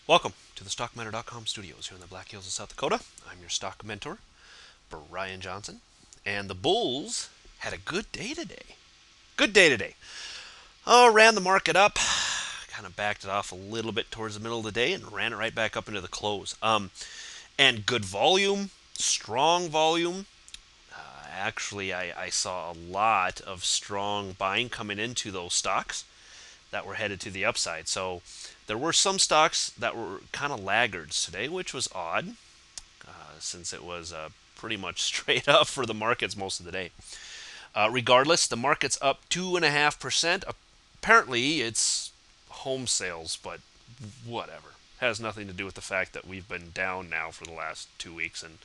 Welcome to the StockMentor.com studios here in the Black Hills of South Dakota. I'm your stock mentor, Brian Johnson. And the Bulls had a good day today. Good day today. Oh, ran the market up, kind of backed it off a little bit towards the middle of the day and ran it right back up into the close. And good volume, strong volume. Actually, I saw a lot of strong buying coming into those stocks that were headed to the upside. So there were some stocks that were kind of laggards today, which was odd since it was pretty much straight up for the markets most of the day. Regardless, the market's up 2.5%. Apparently, it's home sales, but whatever. Has nothing to do with the fact that we've been down now for the last 2 weeks and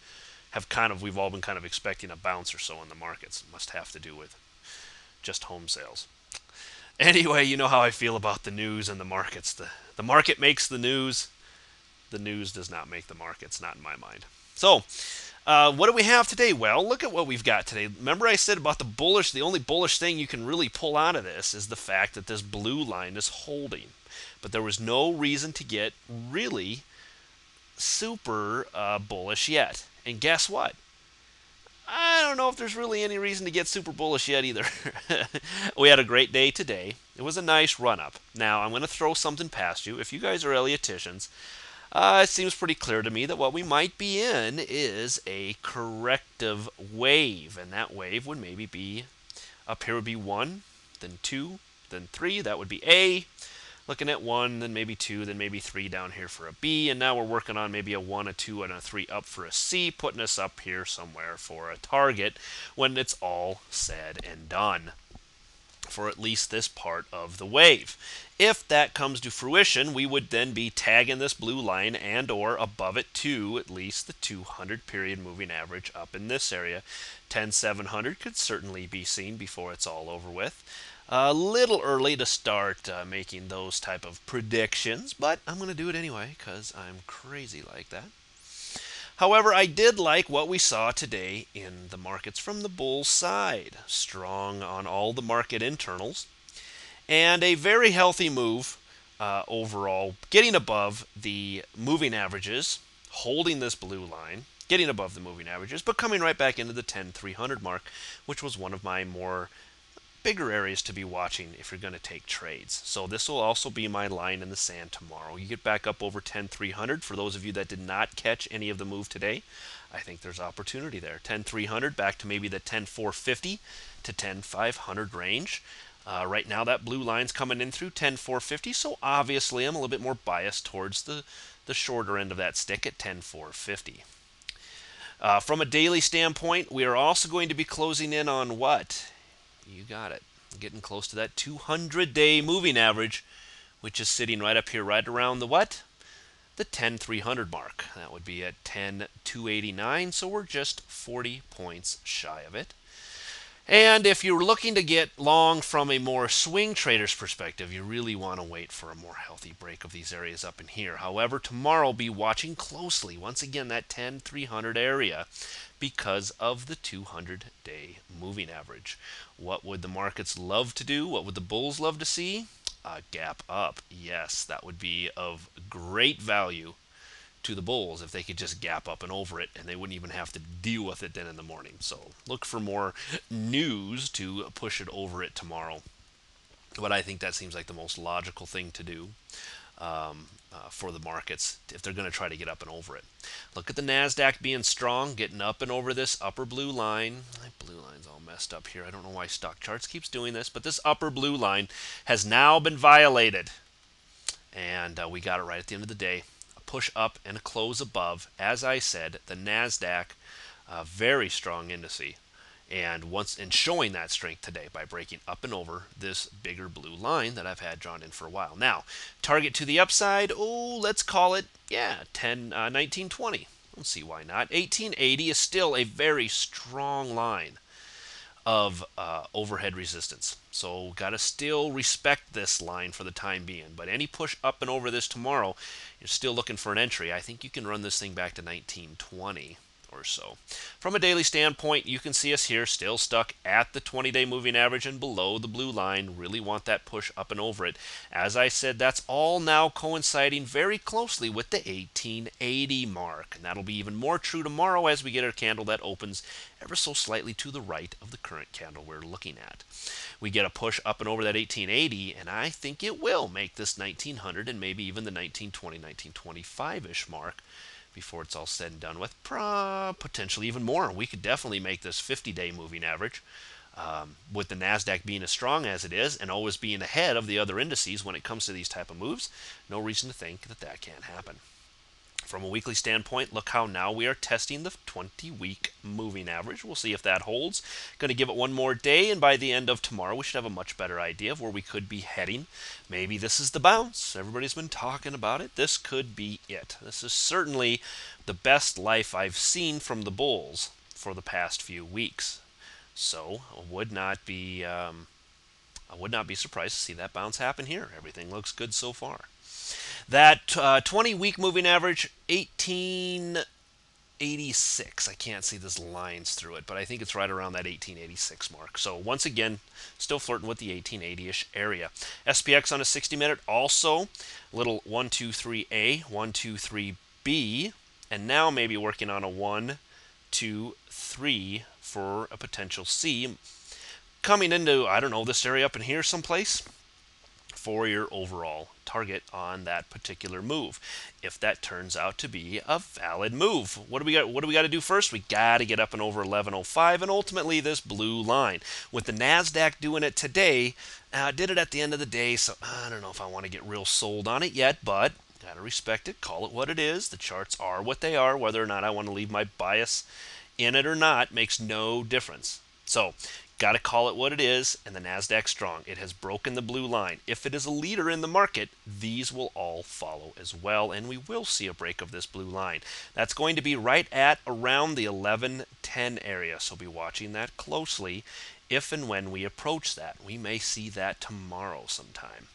we've all been kind of expecting a bounce or so in the markets. It must have to do with just home sales. Anyway, you know how I feel about the news and the markets. The market makes the news. The news does not make the markets, not in my mind. So, what do we have today? Well, look at what we've got today. Remember I said about the only bullish thing you can really pull out of this is the fact that this blue line is holding. But there was no reason to get really super bullish yet. And guess what? I don't know if there's really any reason to get super bullish yet either. We had a great day today. It was a nice run up. Now, I'm going to throw something past you. If you guys are Elliotticians, it seems pretty clear to me that what we might be in is a corrective wave. And that wave would maybe be up here would be 1, then 2, then 3. That would be A. Looking at 1, then maybe 2, then maybe 3 down here for a B, and now we're working on maybe a 1, a 2, and a 3 up for a C, putting us up here somewhere for a target when it's all said and done for at least this part of the wave. If that comes to fruition, we would then be tagging this blue line and or above it to at least the 200 period moving average up in this area. 10,700 could certainly be seen before it's all over with. A little early to start making those type of predictions, but I'm going to do it anyway because I'm crazy like that. However, I did like what we saw today in the markets from the bull side. Strong on all the market internals and a very healthy move overall, getting above the moving averages, holding this blue line, getting above the moving averages, but coming right back into the 10,300 mark, which was one of my more bigger areas to be watching if you're going to take trades. So this will also be my line in the sand tomorrow. You get back up over 10,300. For those of you that did not catch any of the move today, I think there's opportunity there. 10,300 back to maybe the 10,450 to 10,500 range. Right now that blue line's coming in through 10,450, so obviously I'm a little bit more biased towards the shorter end of that stick at 10,450. From a daily standpoint, we are also going to be closing in on what? You got it. Getting close to that 200-day moving average, which is sitting right up here, right around the what? The 10,300 mark. That would be at 10,289, so we're just 40 points shy of it. And if you're looking to get long from a more swing trader's perspective, you really want to wait for a more healthy break of these areas up in here. However, tomorrow be watching closely, once again, that 10,300 area because of the 200-day moving average. What would the markets love to do? What would the bulls love to see? A gap up. Yes, that would be of great value to the bulls if they could just gap up and over it and they wouldn't even have to deal with it then in the morning. So look for more news to push it over it tomorrow. But I think that seems like the most logical thing to do for the markets if they're going to try to get up and over it. Look at the NASDAQ being strong, getting up and over this upper blue line. My blue line's all messed up here. I don't know why Stock Charts keeps doing this, but this upper blue line has now been violated. And we got it right at the end of the day. Push up and a close above. As I said, the NASDAQ, very strong indice, and showing that strength today by breaking up and over this bigger blue line that I've had drawn in for a while. Now, target to the upside, let's call it, 1920. Don't see why not. 1880 is still a very strong line of overhead resistance. So got to still respect this line for the time being. But any push up and over this tomorrow, you're still looking for an entry. I think you can run this thing back to 1920 or so. From a daily standpoint, you can see us here still stuck at the 20-day moving average and below the blue line. Really want that push up and over it. As I said, that's all now coinciding very closely with the 1880 mark. And that'll be even more true tomorrow as we get a candle that opens ever so slightly to the right of the current candle we're looking at. We get a push up and over that 1880, and I think it will make this 1900 and maybe even the 1920, 1925-ish mark before it's all said and done with. Potentially even more. We could definitely make this 50-day moving average. With the NASDAQ being as strong as it is and always being ahead of the other indices when it comes to these type of moves, no reason to think that that can't happen. From a weekly standpoint, look how now we are testing the 20-week moving average. We'll see if that holds. Going to give it one more day, and by the end of tomorrow, we should have a much better idea of where we could be heading. Maybe this is the bounce. Everybody's been talking about it. This could be it. This is certainly the best life I've seen from the bulls for the past few weeks. So I would not be surprised to see that bounce happen here. Everything looks good so far. That 20-week moving average, 1886. I can't see those lines through it, but I think it's right around that 1886 mark. So once again, still flirting with the 1880-ish area. SPX on a 60-minute, also little 123A, 123B, and now maybe working on a 1, 2, 3 for a potential C. Coming into, I don't know, this area up in here someplace for your overall target on that particular move, if that turns out to be a valid move. What do we got to do first? We got to get up and over 1105 and ultimately this blue line. With the NASDAQ doing it today, did it at the end of the day, so I don't know if I want to get real sold on it yet, but got to respect it, call it what it is. The charts are what they are. Whether or not I want to leave my bias in it or not makes no difference. So got to call it what it is, and the NASDAQ strong. It has broken the blue line. If it is a leader in the market, these will all follow as well, and we will see a break of this blue line. That's going to be right at around the 1110 area, so be watching that closely if and when we approach that. We may see that tomorrow sometime.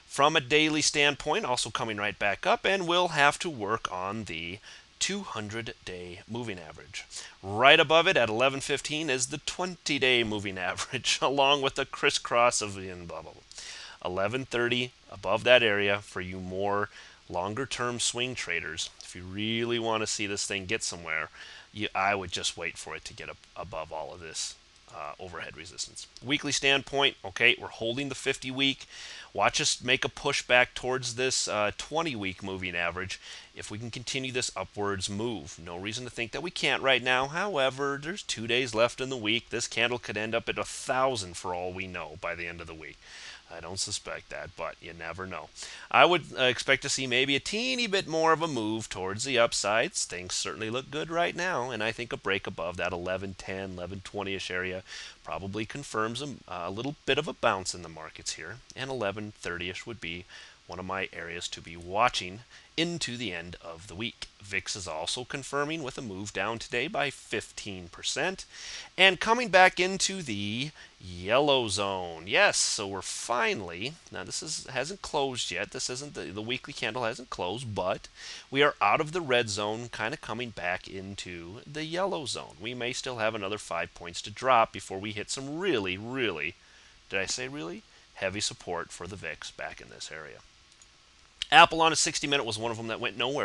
From a daily standpoint, also coming right back up, and we'll have to work on the 200-day moving average. Right above it at 11:15 is the 20-day moving average, along with the crisscross of the blah, blah, blah. 11:30 above that area for you more longer-term swing traders. If you really want to see this thing get somewhere, I would just wait for it to get above all of this overhead resistance. Weekly standpoint, okay, we're holding the 50-week. Watch us make a push back towards this 20-week moving average if we can continue this upwards move. No reason to think that we can't right now. However, there's 2 days left in the week. This candle could end up at 1,000 for all we know by the end of the week. I don't suspect that, but you never know. I would expect to see maybe a teeny bit more of a move towards the upsides. Things certainly look good right now, and I think a break above that 1110, 1120-ish area probably confirms a little bit of a bounce in the markets here, and 1130-ish would be one of my areas to be watching into the end of the week. VIX is also confirming with a move down today by 15% and coming back into the yellow zone. Yes, so we're finally, now this hasn't closed yet. This isn't the weekly candle hasn't closed, but we are out of the red zone, kind of coming back into the yellow zone. We may still have another 5 points to drop before we hit some really, did I say really? Heavy support for the VIX back in this area. Apple on a 60-minute was one of them that went nowhere